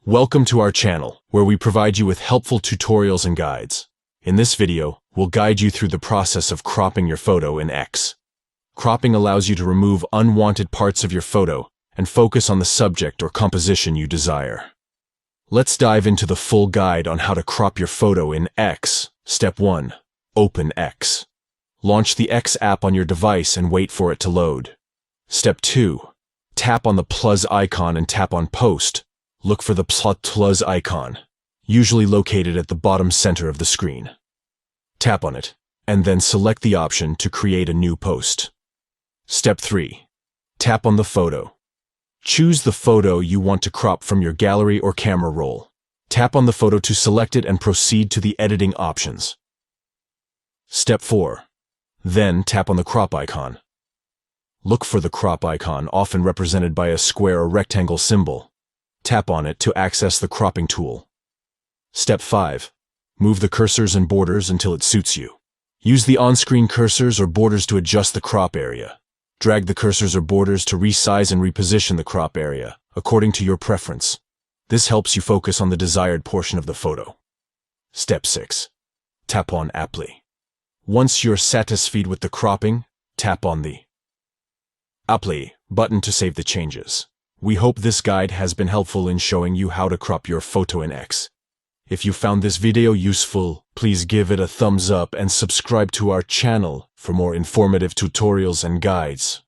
Welcome to our channel, where we provide you with helpful tutorials and guides. In this video, we'll guide you through the process of cropping your photo in X. Cropping allows you to remove unwanted parts of your photo and focus on the subject or composition you desire. Let's dive into the full guide on how to crop your photo in X. Step 1. Open X. Launch the X app on your device and wait for it to load. Step 2. Tap on the plus icon and tap on Post. Look for the plus icon, usually located at the bottom center of the screen. Tap on it, and then select the option to create a new post. Step 3. Tap on the photo. Choose the photo you want to crop from your gallery or camera roll. Tap on the photo to select it and proceed to the editing options. Step 4. Then tap on the crop icon. Look for the crop icon, often represented by a square or rectangle symbol. Tap on it to access the cropping tool. Step 5. Move the cursors and borders until it suits you. Use the on-screen cursors or borders to adjust the crop area. Drag the cursors or borders to resize and reposition the crop area, according to your preference. This helps you focus on the desired portion of the photo. Step 6. Tap on Apply. Once you're satisfied with the cropping, tap on the Apply button to save the changes. We hope this guide has been helpful in showing you how to crop your photo in X. If you found this video useful, please give it a thumbs up and subscribe to our channel for more informative tutorials and guides.